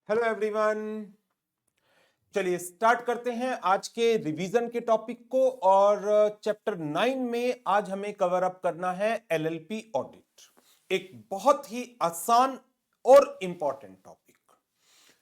Hello everyone. चलिए start करते हैं आज के रिवीजन के टॉपिक को। और चैप्टर 9 में आज हमें कवर अप करना है एलएलपी ऑडिट, एक बहुत ही आसान और important topic,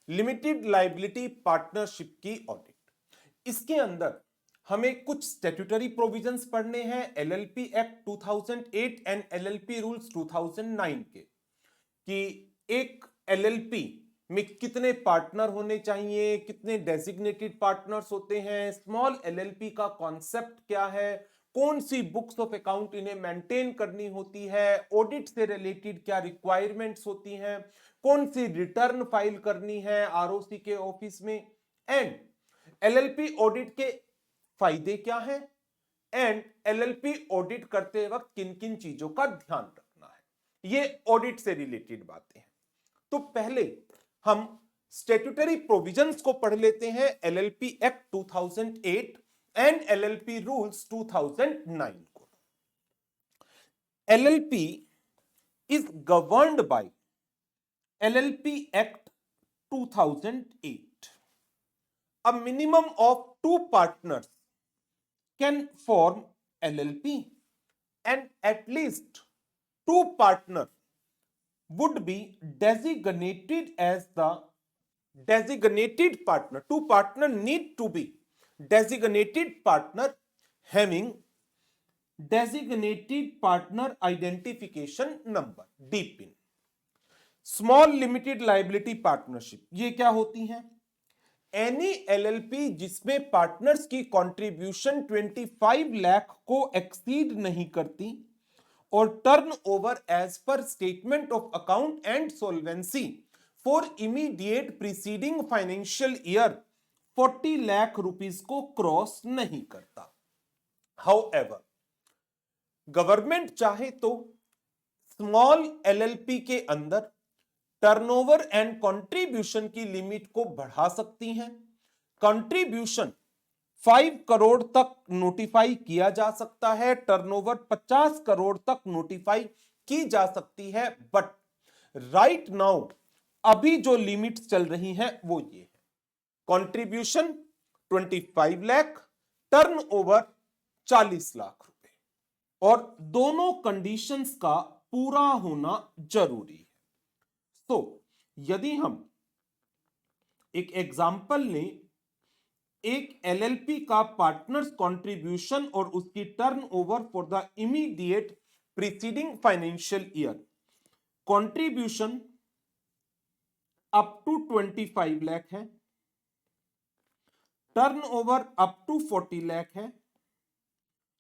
limited liability partnership की ऑडिट। इसके अंदर हमें कुछ स्टैट्यूटरी प्रोविजंस पढ़ने हैं LLP act 2008 and LLP rules 2009 के, कि एक एलएलपी में कितने पार्टनर होने चाहिए, कितने डेजिग्नेटेड पार्टनर्स होते हैं, स्मॉल एलएलपी का कॉन्सेप्ट क्या है, कौन सी बुक्स ऑफ अकाउंट इन्हें मेंटेन करनी होती है, ऑडिट से रिलेटेड क्या रिक्वायरमेंट्स होती हैं, कौन सी रिटर्न फाइल करनी है आरओसी के ऑफिस में, एंड एलएलपी ऑडिट के फायदे क्या हैं, एंड एलएलपी ऑडिट करते वक्त किन किन चीजों का ध्यान रखना है। ये ऑडिट से रिलेटेड बातें हैं। तो पहले हम स्टैट्यूटरी प्रोविजंस को पढ़ लेते हैं, LLP act 2008 and LLP rules 2009 को। LLP is governed bye LLP act 2008. A minimum of 2 partners can form LLP and at least 2 partners would be designated as the designated partner. 2 partner need to be designated partner having designated partner identification number DPIN. Small limited liability partnership ये क्या होती हैं? Any LLP जिसमें partners की contribution 25 lakh को exceed नहीं करती और turnover as per statement of account and solvency for immediate preceding financial year 40 lakh rupees को क्रॉस नहीं करता। हाउएवर, गवर्नमेंट चाहे तो स्मॉल एलएलपी के अंदर टर्नओवर एंड कंट्रीब्यूशन की लिमिट को बढ़ा सकती हैं। कंट्रीब्यूशन 5 करोड़ तक नोटिफाई किया जा सकता है, टर्नओवर 50 करोड़ तक नोटिफाई की जा सकती है। बट राइट नाउ अभी जो लिमिट्स चल रही हैं वो ये है, कंट्रीब्यूशन 25 लाख, टर्नओवर 40 लाख रुपए, और दोनों कंडीशंस का पूरा होना जरूरी है। तो यदि हम एक एग्जाम्पल लें, एक एलएलपी का पार्टनर्स कंट्रीब्यूशन और उसकी turnover for the immediate preceding financial year, contribution up to 25 lakh है, टर्नओवर अप टू 40 लाख है,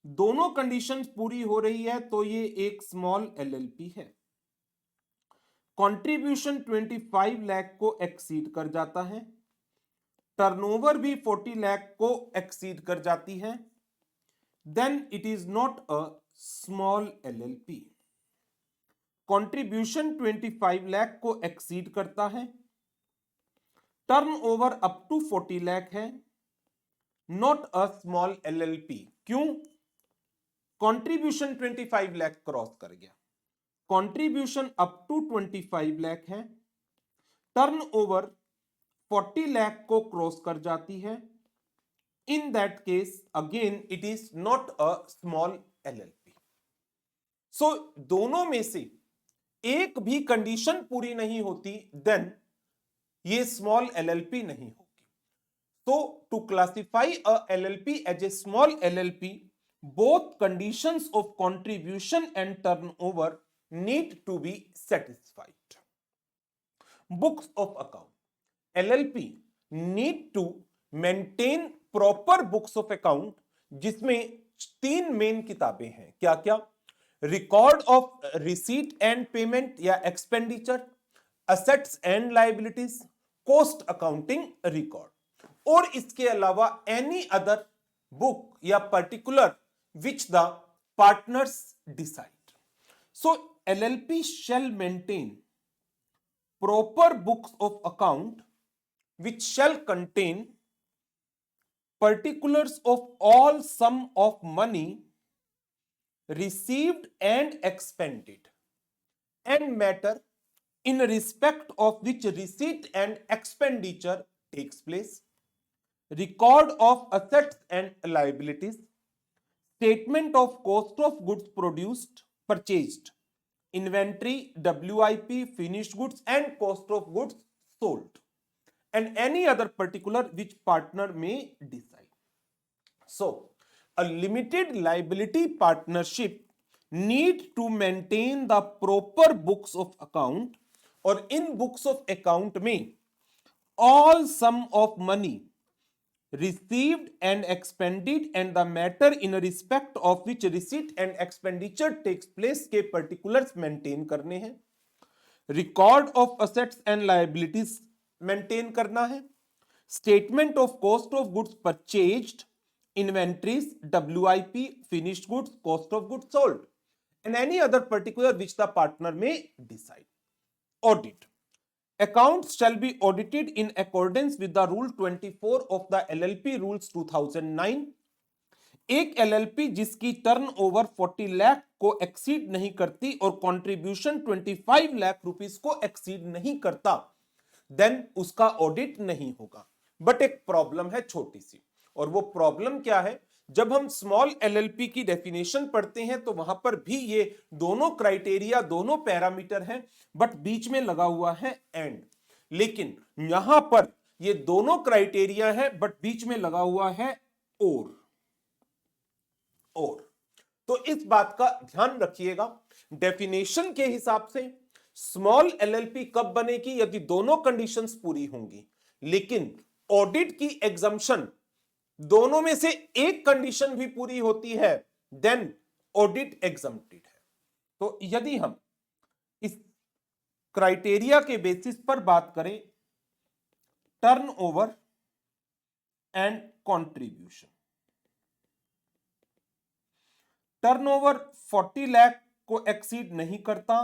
दोनों कंडीशंस पूरी हो रही है तो ये एक स्मॉल एलएलपी है। कंट्रीब्यूशन 25 लाख को एक्सीड कर जाता है, टर्नओवर भी 40 लाख को एक्सीड कर जाती है, then it is not a small LLP. Contribution 25 lakh को एक्सीड करता है, टर्नओवर अप टू 40 लाख है, नॉट अ स्मॉल एलएलपी। क्यों? कंट्रीब्यूशन 25 लाख क्रॉस कर गया, कंट्रीब्यूशन अप टू 25 लाख है, टर्नओवर 40 लाख को क्रॉस कर जाती है, in that case again it is not a small LLP. So दोनों में से एक भी कंडीशन पूरी नहीं होती, देन ये स्मॉल एलएलपी नहीं होगी। तो to classify a LLP as a small LLP, both conditions of contribution and turnover need to be satisfied. Books of account. LLP need to maintain proper books of account, जिसमें 3 main किताबें हैं। क्या क्या? Record of receipt and payment या expenditure, assets and liabilities, cost accounting record, और इसके अलावा any other book या particular which the partners decide. So LLP shall maintain proper books of account which shall contain particulars of all sum of money received and expended and matter in respect of which receipt and expenditure takes place, record of assets and liabilities, statement of cost of goods produced, purchased, inventory, WIP, finished goods, and cost of goods sold, and any other particular which partner may decide. So, a limited liability partnership need to maintain the proper books of account, और इन books of account में all sum of money received and expended and the matter in respect of which receipt and expenditure takes place के particulars maintain करने हैं, record of assets and liabilities maintain करना है, statement of cost of goods purchased, inventories, WIP, finished goods, cost of goods sold, and any other particular which the partner may decide. Audit. Accounts shall be audited in accordance with the Rule 24 of the LLP Rules 2009. एक LLP जिसकी turnover 40 lakh को exceed नहीं करती और contribution 25 lakh rupees को exceed नहीं करता, then उसका ऑडिट नहीं होगा. बट एक प्रॉब्लम है छोटी सी, और वो प्रॉब्लम क्या है, जब हम स्मॉल एलएलपी की डेफिनेशन पढ़ते हैं तो वहां पर भी ये दोनों क्राइटेरिया, दोनों पैरामीटर हैं, बट बीच में लगा हुआ है एंड. लेकिन यहां पर ये दोनों क्राइटेरिया है बट बीच में लगा हुआ है और. तो इस बात का ध्यान रखिएगा, डेफिनेशन के हिसाब से स्मॉल एलएलपी कब बनेगी, यदि दोनों कंडीशंस पूरी होंगी. लेकिन ऑडिट की एग्जम्पशन दोनों में से एक कंडीशन भी पूरी होती है, देन ऑडिट एग्जम्प्टेड है. तो यदि हम इस क्राइटेरिया के बेसिस पर बात करें, turnover and contribution, turnover 40 lakh को एक्सीड नहीं करता,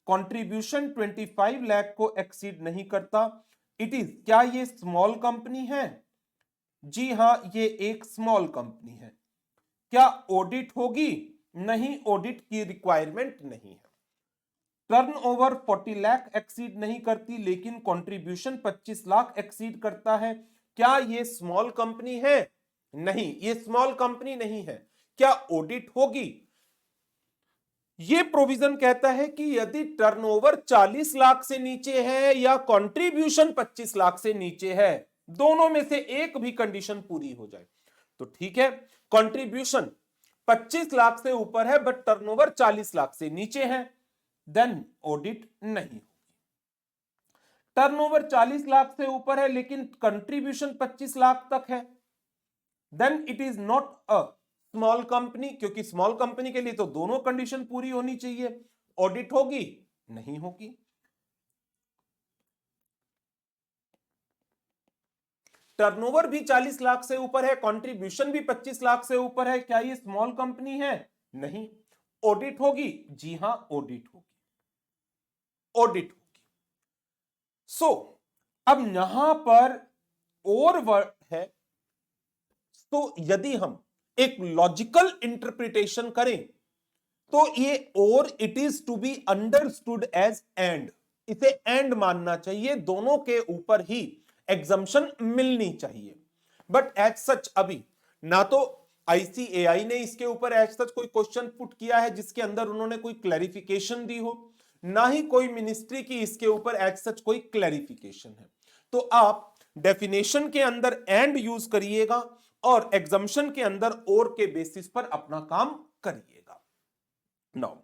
कंट्रीब्यूशन 25 लाख को एक्सीड नहीं करता. इट इज, क्या ये स्मॉल कंपनी है? जी हां, ये एक स्मॉल कंपनी है. क्या ऑडिट होगी? नहीं, ऑडिट की रिक्वायरमेंट नहीं है. टर्नओवर 40 लाख एक्सीड नहीं करती लेकिन कंट्रीब्यूशन 25 लाख एक्सीड करता है. क्या ये स्मॉल कंपनी है? नहीं, ये स्मॉल कंपनी नहीं है. क्या ऑडिट होगी? ये प्रोविजन कहता है कि यदि टर्नओवर 40 लाख से नीचे है या कंट्रीब्यूशन 25 लाख से नीचे है, दोनों में से एक भी कंडीशन पूरी हो जाए तो ठीक है. कंट्रीब्यूशन 25 लाख से ऊपर है बट टर्नओवर 40 लाख से नीचे है, देन ऑडिट नहीं होगी. टर्नओवर 40 लाख से ऊपर है लेकिन कंट्रीब्यूशन 25 लाख तक है, then it is not a small company, क्योंकि स्मॉल कंपनी के लिए तो दोनों कंडीशन पूरी होनी चाहिए. ऑडिट होगी? नहीं होगी. टर्नओवर भी 40 लाख से ऊपर है, कंट्रीब्यूशन भी 25 लाख से ऊपर है, क्या ये स्मॉल कंपनी है? नहीं. ऑडिट होगी? जी हां, ऑडिट होगी. ऑडिट होगी. सो अब यहां पर और वर्ड है, तो यदि हम एक लॉजिकल इंटरप्रिटेशन करें तो ये और it is to be understood as and, इसे एंड मानना चाहिए, दोनों के ऊपर ही एग्जम्पशन मिलनी चाहिए. बट एज सच अभी ना तो आईसीएआई ने इसके ऊपर एज सच कोई क्वेश्चन पुट किया है जिसके अंदर उन्होंने कोई क्लैरिफिकेशन दी हो, ना ही कोई मिनिस्ट्री की इसके ऊपर एज सच कोई क्लैरिफिकेशन है. तो आप डेफिनेशन के अंदर एंड यूज करिएगा और एग्जम्पशन के अंदर और के बेसिस पर अपना काम करिएगा. नाउ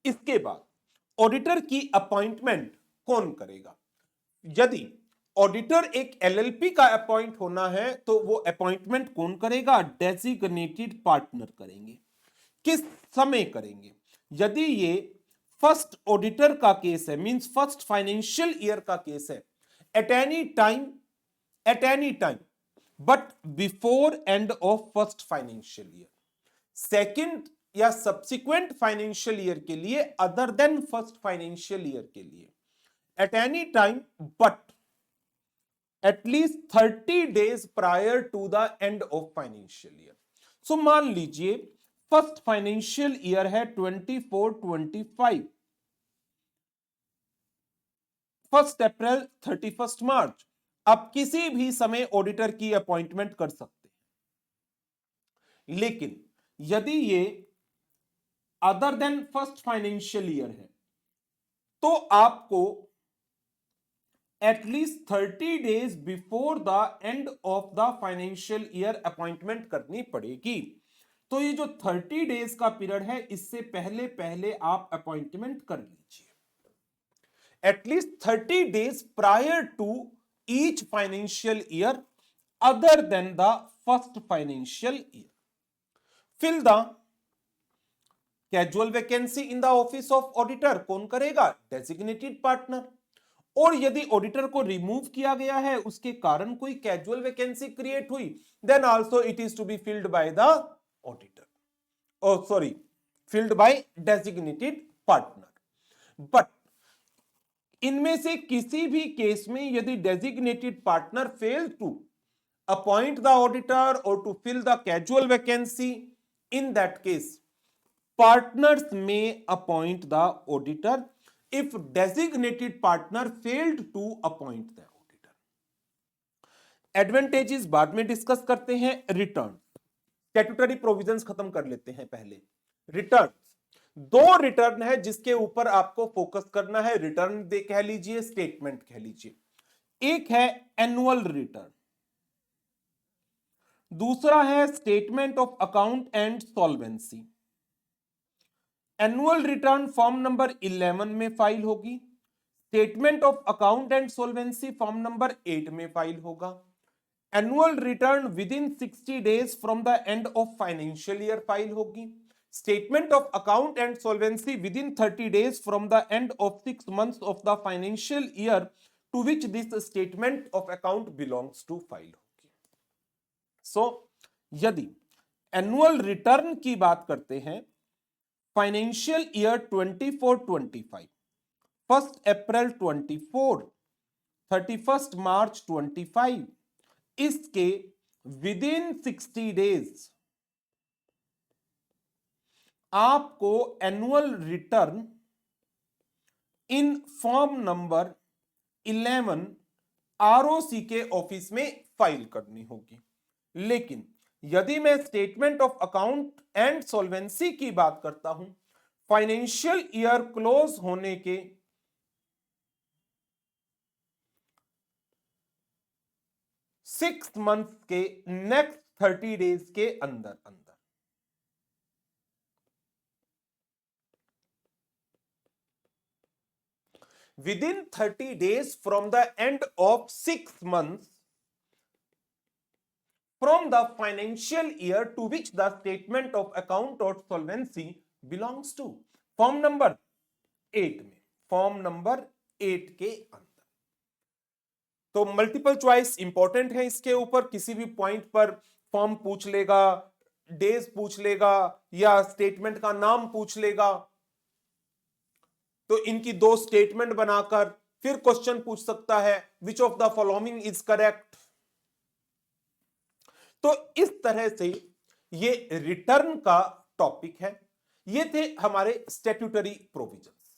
इसके बाद ऑडिटर की अपॉइंटमेंट कौन करेगा? यदि ऑडिटर एक एलएलपी का अपॉइंट होना है तो वो अपॉइंटमेंट कौन करेगा? डेजिग्नेटेड पार्टनर करेंगे. किस समय करेंगे? यदि ये फर्स्ट ऑडिटर का केस है, मींस फर्स्ट फाइनेंशियल ईयर का केस है, at any time but before end of first financial year. Second या सब्सिक्वेंट फाइनेंशियल ईयर के लिए other than first financial year के लिए, at any time but at least 30 days prior to the end of financial year. So मान लीजिए first financial year है 24-25, 1 अप्रैल 31 मार्च आप किसी भी समय ऑडिटर की अपॉइंटमेंट कर सकते हैं। लेकिन यदि ये other than first financial year है तो आपको at least 30 days before the end of the financial year appointment करनी पड़ेगी। तो ये जो 30 डेज का पीरियड है इससे पहले पहले आप अपॉइंटमेंट कर लीजिए, at least 30 days prior to each financial year other than the first financial year. Fill the casual vacancy in the office of auditor, कौन करेगा? Designated partner. और यदि ऑडिटर को रिमूव किया गया है, उसके कारण कोई कैजुअल वैकेंसी क्रिएट हुई, then also it is to be filled by the auditor, oh sorry, filled by designated partner। But इनमें से किसी भी केस में यदि designated partner fail to appoint the auditor और to fill the casual vacancy, in that case partners may appoint the auditor if designated partner failed to appoint the auditor। Advantages बाद में discuss करते हैं। Return, statutory provisions खत्म कर लेते हैं पहले। रिटर्न, दो रिटर्न है जिसके ऊपर आपको फोकस करना है। रिटर्न दे कह लीजिए, स्टेटमेंट कह लीजिए। एक है एनुअल रिटर्न, दूसरा है statement of account and solvency. Annual return form number 11 में फाइल होगी, statement of account and solvency form number 8 में फाइल होगा। Annual return within 60 days from the end of financial year file होगी। Statement of account and solvency within 30 days from the end of 6 months of the financial year to which this statement of account belongs to file होगी। सो यदि annual return की बात करते हैं, financial year 24-25, 1 अप्रैल 24, 31 मार्च 25, इसके with in 60 days आपको annual return in form number 11 ROC के office में फाइल करनी होगी। लेकिन यदि मैं statement of account and solvency की बात करता हूं, फाइनेंशियल ईयर क्लोज होने के 6 months के नेक्स्ट 30 डेज के अंदर अंदर within 30 days from the end of 6 months from the financial year to which the statement of account or solvency belongs to, form number 8 में, फॉर्म नंबर 8 के अंदर। तो मल्टीपल चॉइस इंपॉर्टेंट है इसके ऊपर, किसी भी पॉइंट पर फॉर्म पूछ लेगा, डेज पूछ लेगा या स्टेटमेंट का नाम पूछ लेगा। तो इनकी दो स्टेटमेंट बनाकर फिर क्वेश्चन पूछ सकता है which of the following is correct. तो इस तरह से ये रिटर्न का टॉपिक है। ये थे हमारे स्टैट्यूटरी प्रोविजंस।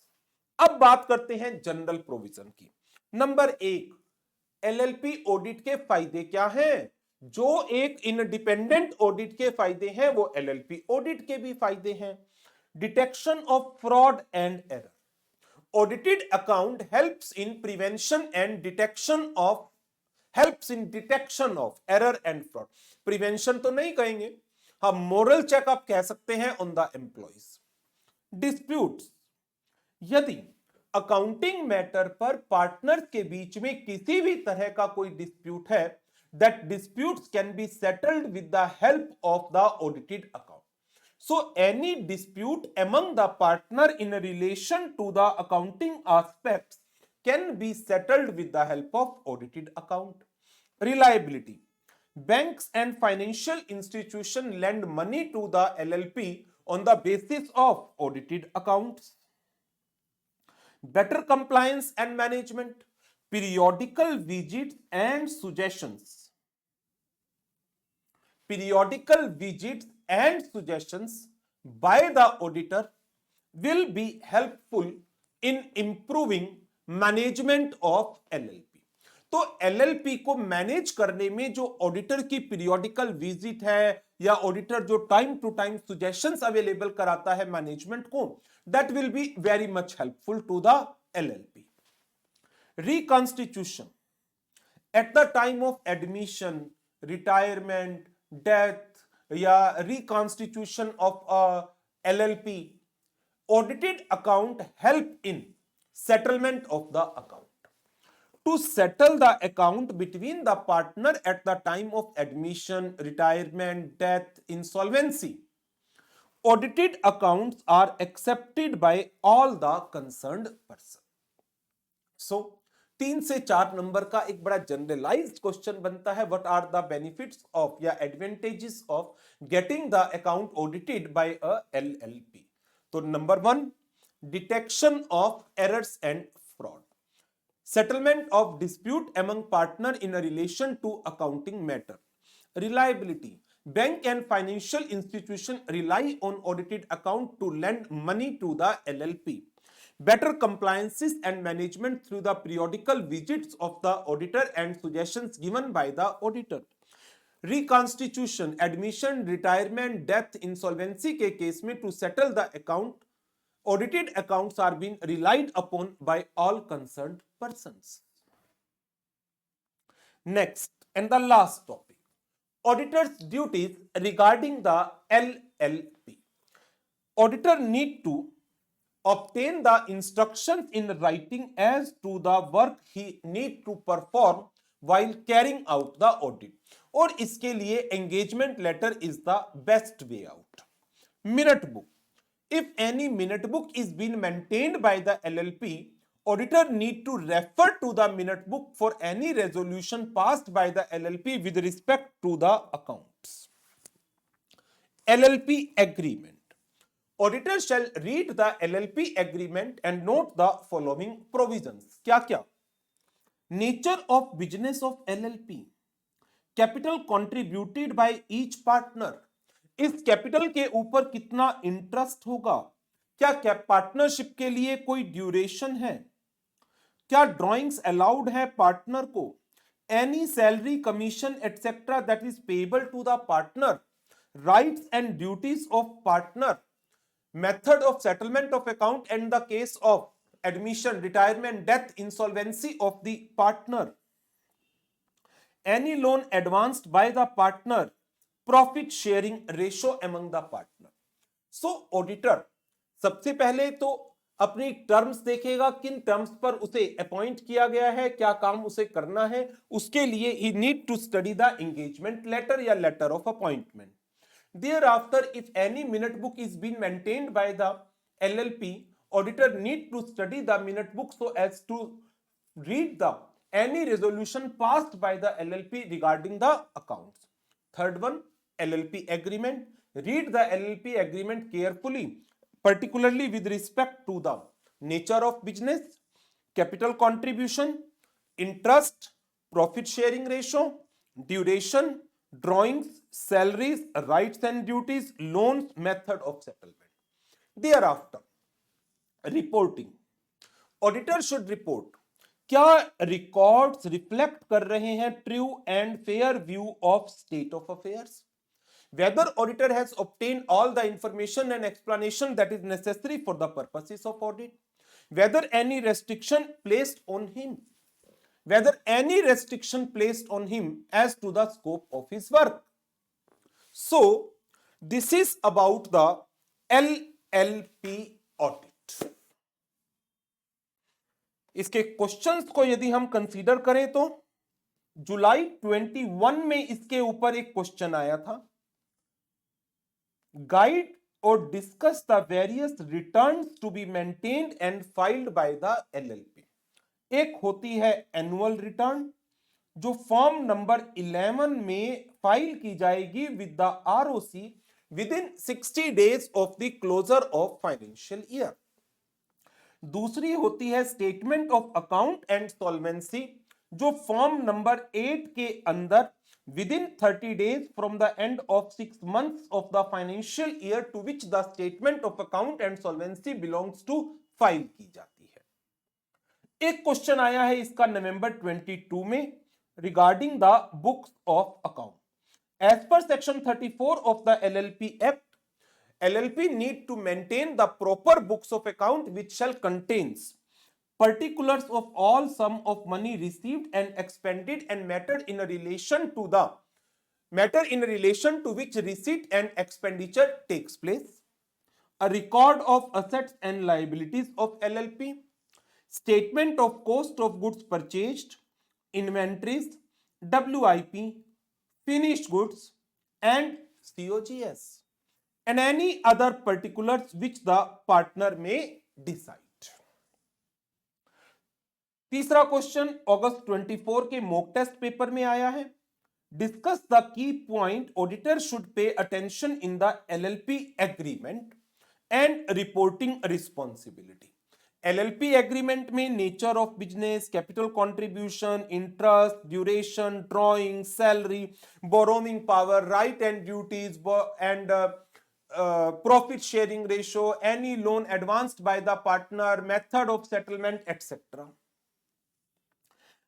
अब बात करते हैं जनरल प्रोविजन की। नंबर 1, एलएलपी ऑडिट के फायदे क्या हैं? जो एक इंडिपेंडेंट ऑडिट के फायदे हैं वो एलएलपी ऑडिट के भी फायदे हैं। Detection of fraud and error, audited account helps in prevention and detection of error and fraud। prevention तो नहीं कहेंगे, हम moral checkup कह सकते हैं on the employees। disputes, यदि अकाउंटिंग मैटर पर पार्टनर के बीच में किसी भी तरह का कोई डिस्प्यूट है, that disputes can be settled with the help of the audited account। So any dispute among the partner in relation to the accounting aspects can be settled with the help of audited account। Reliability, banks and financial institutions lend money to the LLP on the basis of audited accounts। Better compliance and management, periodical visits and suggestions, periodical visits and suggestions by the auditor will be helpful in improving management of LLP. तो LLP को manage करने में जो auditor की periodical visit है या auditor जो time to time suggestions available कराता है मैनेजमेंट को, that will be very much helpful to the LLP. Reconstitution at the time of admission, retirement, death या reconstitution of LLP, audited account help in settlement of the account. To settle the account between the partner at the time of admission, retirement, death, insolvency, audited accounts are accepted by all the concerned person. So 3 से 4 number का एक बड़ा generalised question बनता है, what are the benefits of या advantages of getting the account audited by a LLP. तो number 1, detection of errors and fraud, settlement of dispute among partner in relation to accounting matter, reliability, bank and financial institution rely on audited account to lend money to the LLP, better compliances and management through the periodical visits of the auditor and suggestions given by the auditor, reconstitution, admission, retirement, death, insolvency के case में to settle the account, audited accounts are being relied upon by all concerned persons. Next and the last topic, auditor's duties regarding the LLP. Auditor need to obtain the instructions in writing as to the work he need to perform while carrying out the audit, और इसके लिए engagement letter is the best way out. Minute book, if any minute book is being maintained by the LLP, auditor need to refer to the minute book for any resolution passed by the LLP with respect to the accounts. LLP agreement, auditor shall read the LLP agreement and note the following provisions. क्या क्या? Nature of business of LLP, capital contributed by each partner, इस capital के ऊपर कितना interest होगा, क्या partnership के लिए कोई ड्यूरेशन है, क्या ड्राइंग्स अलाउड है पार्टनर को, any salary commission etcetera that is payable to the partner, rights and duties of partner, method of settlement of account and the case of admission, retirement, death, insolvency of the partner, any loan advanced by the partner, profit sharing ratio among the partner. So auditor सबसे पहले तो अपनी terms देखेगा, किन terms पर उसे appoint किया गया है, क्या काम उसे करना है, उसके लिए he need to study the engagement letter या letter of appointment. Thereafter, if any minute book is being maintained by the LLP, auditor need to study the minute book so as to read the any resolution passed by the LLP regarding the accounts. Third one, LLP agreement. Read the LLP agreement carefully, particularly with respect to the nature of business, capital contribution, interest, profit sharing ratio, duration, drawings, salaries, rights and duties, loans, method of settlement. Thereafter, reporting. Auditor should report क्या records reflect कर रहे हैं true and fair view of state of affairs, whether auditor has obtained all the information and explanation that is necessary for the purposes of audit, whether any restriction placed on him as to the scope of his work. So this is about the LLP audit. इसके questions को यदि हम consider करें तो जुलाई 21 में इसके ऊपर एक क्वेश्चन आया था, गाइड और discuss the various returns to be maintained and filed by the LLP. एक होती है एनुअल रिटर्न जो फॉर्म नंबर 11 में फाइल की जाएगी with the ROC within 60 days of the closure of financial year. दूसरी होती है statement of account and solvency जो फॉर्म नंबर 8 के अंदर within 30 days from the end of 6 months of the financial year to which the statement of account and solvency belongs to file की जाती है। एक क्वेश्चन आया है इसका नवंबर 22 में regarding the books of account. As per section 34 of the LLP act, LLP need to maintain the proper books of account which shall contains particulars of all sum of money received and expended and matter in relation to which receipt and expenditure takes place, a record of assets and liabilities of LLP, statement of cost of goods purchased, inventories, WIP, finished goods and COGS, and any other particulars which the partner may decide. तीसरा question अगस्त 24 के mock test paper में आया है। Discuss the key point auditor should pay attention in the LLP agreement and reporting responsibility. LLP agreement में nature of business, capital contribution, interest, duration, drawing, salary, borrowing power, right and duties and profit sharing ratio, any loan advanced by the partner, method of settlement, etc.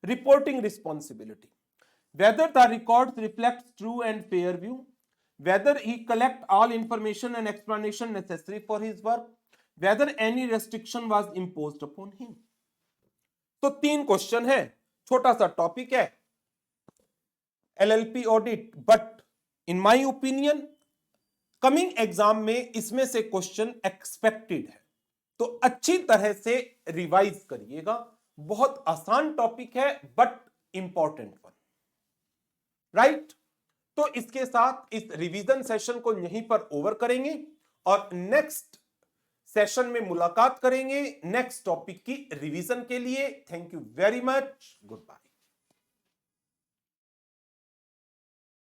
Reporting responsibility, whether the records reflect true and fair view, whether he collect all information and explanation necessary for his work, whether any restriction was imposed upon him. तो 3 question है, छोटा सा topic है LLP audit, but in my opinion coming exam में इसमें से question expected है, तो अच्छी तरह से रिवाइज करिएगा। बहुत आसान टॉपिक है बट इंपॉर्टेंट वन, राइट। तो इसके साथ इस रिवीजन सेशन को यहीं पर ओवर करेंगे और नेक्स्ट सेशन में मुलाकात करेंगे नेक्स्ट टॉपिक की रिवीजन के लिए। Thank you very much, good bye.